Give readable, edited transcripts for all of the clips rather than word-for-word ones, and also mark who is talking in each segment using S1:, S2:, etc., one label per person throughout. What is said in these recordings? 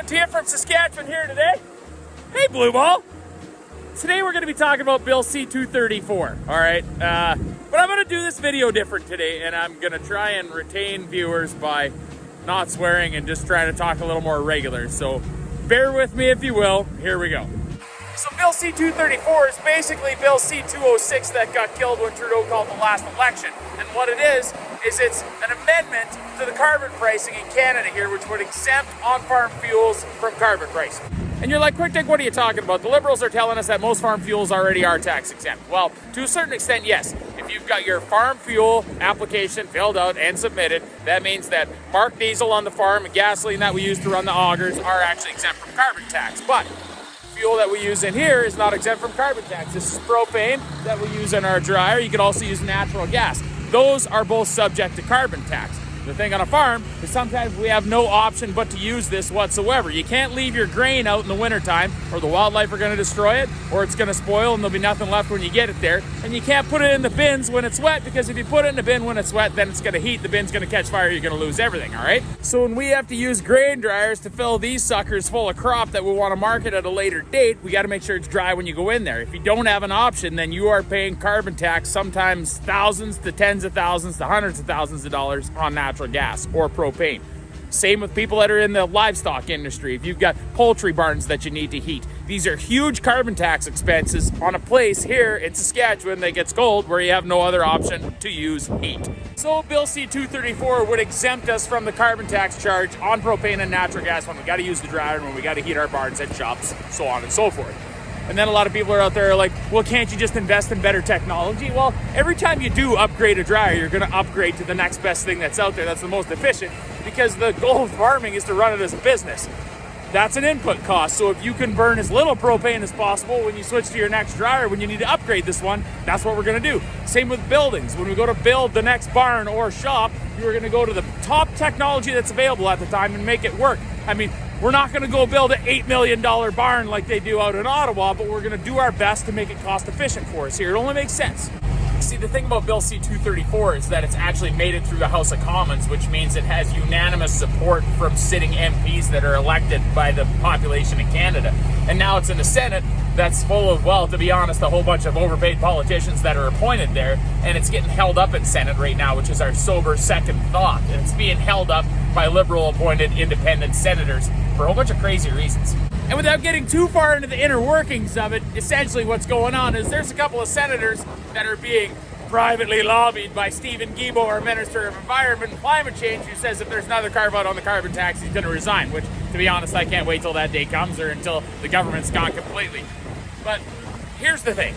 S1: Tia from Saskatchewan here today. Hey, Blue Ball. Today we're going to be talking about Bill C-234, all right? But I'm going to do this video different today, and I'm going to try and retain viewers by not swearing and just try to talk a little more regular. So bear with me if you will. Here we go. So Bill C-234 is basically Bill C-206 that got killed when Trudeau called the last election. And what it is it's an amendment to the carbon pricing in Canada here, which would exempt on-farm fuels from carbon pricing. And you're like, Quick Dick, what are you talking about? The Liberals are telling us that most farm fuels already are tax exempt. Well, to a certain extent, yes. If you've got your farm fuel application filled out and submitted, that means that marked diesel on the farm and gasoline that we use to run the augers are actually exempt from carbon tax. But fuel that we use in here is not exempt from carbon tax. This is propane that we use in our dryer. You could also use natural gas. Those are both subject to carbon tax. The thing on a farm is sometimes we have no option but to use this whatsoever. You can't leave your grain out in the wintertime or the wildlife are going to destroy it or it's going to spoil and there'll be nothing left when you get it there. And you can't put it in the bins when it's wet, because if you put it in the bin when it's wet, then it's going to heat, the bin's going to catch fire, you're going to lose everything, all right? So when we have to use grain dryers to fill these suckers full of crop that we want to market at a later date, we got to make sure it's dry when you go in there. If you don't have an option, then you are paying carbon tax, sometimes thousands to tens of thousands to hundreds of thousands of dollars on natural gas or propane. Same with people that are in the livestock industry. If you've got poultry barns that you need to heat, these are huge carbon tax expenses on a place here in Saskatchewan that gets cold where you have no other option to use heat. So Bill C-234 would exempt us from the carbon tax charge on propane and natural gas when we got to use the dryer and when we got to heat our barns and shops, so on and so forth. And then a lot of people are out there like, well, can't you just invest in better technology? Well, every time you do upgrade a dryer, you're going to upgrade to the next best thing that's out there that's the most efficient, because the goal of farming is to run it as a business. That's an input cost. So if you can burn as little propane as possible when you switch to your next dryer, when you need to upgrade this one, that's what we're going to do. Same with buildings. When we go to build the next barn or shop, you're going to go to the top technology that's available at the time and make it work. I mean, we're not going to go build an $8 million barn like they do out in Ottawa, but we're going to do our best to make it cost efficient for us here. It only makes sense. See, the thing about Bill C-234 is that it's actually made it through the House of Commons, which means it has unanimous support from sitting MPs that are elected by the population in Canada. And now it's in the Senate that's full of, well, to be honest, a whole bunch of overpaid politicians that are appointed there, and it's getting held up in Senate right now, which is our sober second thought. And it's being held up by Liberal-appointed independent senators for a whole bunch of crazy reasons. And without getting too far into the inner workings of it, essentially what's going on is there's a couple of senators that are being privately lobbied by Stephen Guilbeault, our Minister of Environment and Climate Change, who says if there's another carve-out on the carbon tax, he's going to resign, which, to be honest, I can't wait till that day comes or until the government's gone completely. But here's the thing.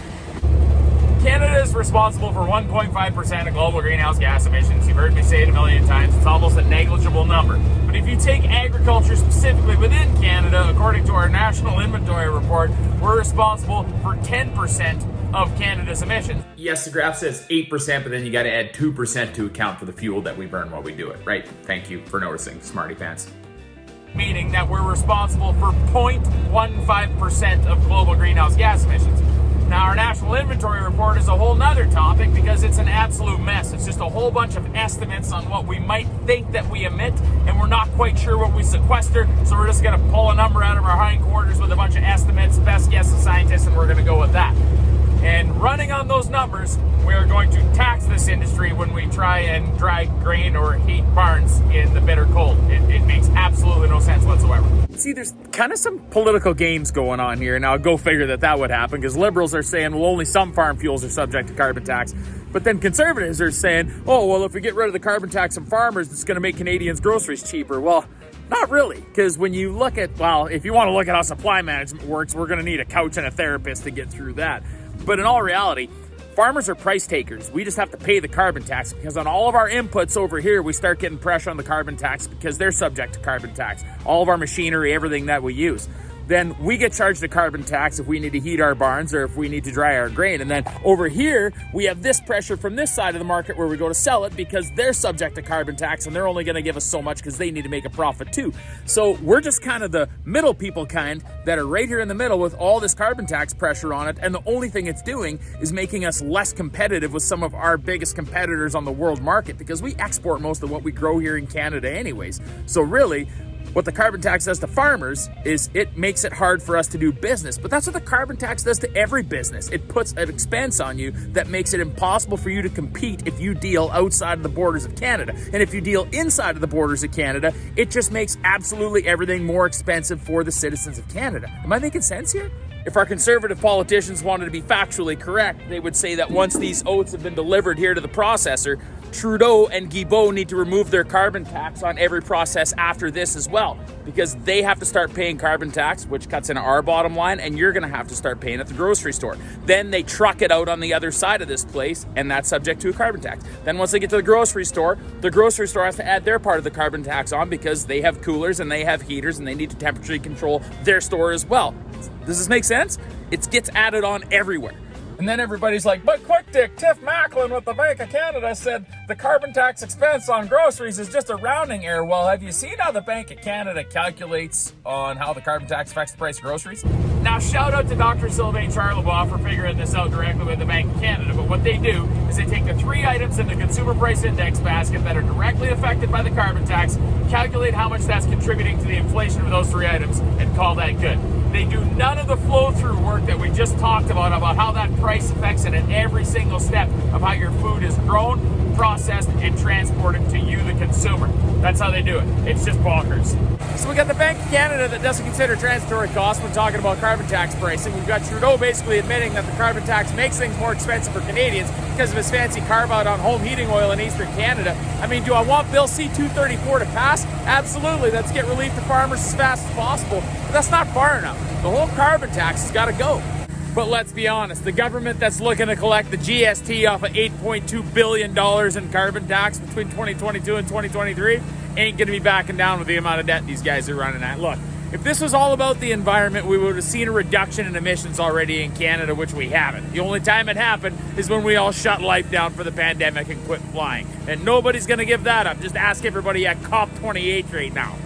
S1: Canada is responsible for 1.5% of global greenhouse gas emissions. You've heard me say it a million times. It's almost a negligible number. But if you take agriculture specifically within Canada, according to our National Inventory Report, we're responsible for 10% of Canada's emissions. Yes, the graph says 8%, but then you got to add 2% to account for the fuel that we burn while we do it, right? Thank you for noticing, smarty pants. Meaning that we're responsible for 0.15% of global greenhouse gas emissions. Now, our National Inventory Report is a whole nother topic because it's an absolute mess. It's just a whole bunch of estimates on what we might think that we emit, and we're not quite sure what we sequester, so we're just going to pull a number out of our hindquarters with a bunch of estimates, best guess of scientists, and we're going to go with that. And running on those numbers, we are going to tax this industry when we try and dry grain or heat barns in the bitter cold. It makes absolutely no sense whatsoever. See, there's kind of some political games going on here. Now, go figure that would happen, because Liberals are saying, well, only some farm fuels are subject to carbon tax. But then Conservatives are saying, oh, well, if we get rid of the carbon tax on farmers, it's going to make Canadians' groceries cheaper. Well, not really, because when you look at, well, if you want to look at how supply management works, we're going to need a couch and a therapist to get through that. But in all reality, farmers are price takers. We just have to pay the carbon tax, because on all of our inputs over here, we start getting pressure on the carbon tax because they're subject to carbon tax. All of our machinery, everything that we use. Then we get charged a carbon tax if we need to heat our barns or if we need to dry our grain. And then over here, we have this pressure from this side of the market where we go to sell it because they're subject to carbon tax and they're only going to give us so much because they need to make a profit too. So we're just kind of the middle people kind that are right here in the middle with all this carbon tax pressure on it. And the only thing it's doing is making us less competitive with some of our biggest competitors on the world market, because we export most of what we grow here in Canada anyways. So really, What the carbon tax does to farmers is it makes it hard for us to do business. But that's what the carbon tax does to every business. It puts an expense on you that makes it impossible for you to compete if you deal outside of the borders of Canada. And if you deal inside of the borders of Canada, it just makes absolutely everything more expensive for the citizens of Canada. Am I making sense here? If our conservative politicians wanted to be factually correct, they would say that once these oats have been delivered here to the processor, Trudeau and Guilbeault need to remove their carbon tax on every process after this as well, because they have to start paying carbon tax, which cuts into our bottom line, and you're going to have to start paying at the grocery store. Then they truck it out on the other side of this place, and that's subject to a carbon tax. Then once they get to the grocery store has to add their part of the carbon tax on because they have coolers and they have heaters and they need to temperature control their store as well. Does this make sense? It gets added on everywhere. And then everybody's like, but Quick Dick, Tiff Macklin with the Bank of Canada said the carbon tax expense on groceries is just a rounding error. Well, have you seen how the Bank of Canada calculates on how the carbon tax affects the price of groceries? Now, shout out to Dr. Sylvain Charlebois for figuring this out directly with the Bank of Canada. But what they do is they take the 3 items in the Consumer Price Index basket that are directly affected by the carbon tax, calculate how much that's contributing to the inflation of those 3 items, and call that good. They do none of the flow-through work that we just talked about how that price affects it at every single step of how your food is grown, processed, and transported to you, the consumer. That's how they do it. It's just bonkers. So we got the Bank of Canada that doesn't consider transitory costs when talking about carbon tax pricing. We've got Trudeau basically admitting that the carbon tax makes things more expensive for Canadians because of his fancy carve-out on home heating oil in Eastern Canada. I mean, do I want Bill C-234 to pass? Absolutely. Let's get relief to farmers as fast as possible. But that's not far enough. The whole carbon tax has got to go. But let's be honest, the government that's looking to collect the GST off of $8.2 billion in carbon tax between 2022 and 2023 ain't going to be backing down with the amount of debt these guys are running at. Look, if this was all about the environment, we would have seen a reduction in emissions already in Canada, which we haven't. The only time it happened is when we all shut life down for the pandemic and quit flying. And nobody's going to give that up. Just ask everybody at COP28 right now.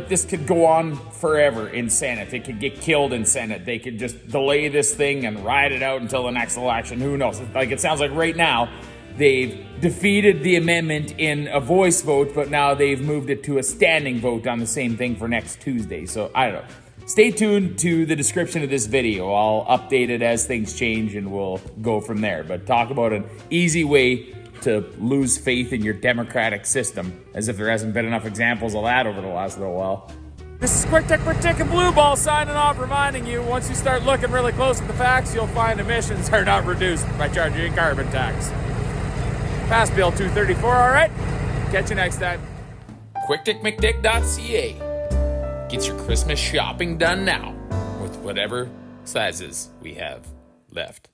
S1: This could go on forever in Senate. It could get killed in Senate. They could just delay this thing and ride it out until the next election. Who knows? It sounds like right now they've defeated the amendment in a voice vote, but now they've moved it to a standing vote on the same thing for next Tuesday. So I don't know. Stay tuned to the description of this video. I'll update it as things change and we'll go from there. But talk about an easy way to lose faith in your democratic system, as if there hasn't been enough examples of that over the last little while. This is Quick Dick and Blue Ball signing off, reminding you, once you start looking really close at the facts, you'll find emissions are not reduced by charging a carbon tax. Pass Bill 234, all right? Catch you next time. QuickDickMcDick.ca gets your Christmas shopping done now with whatever sizes we have left.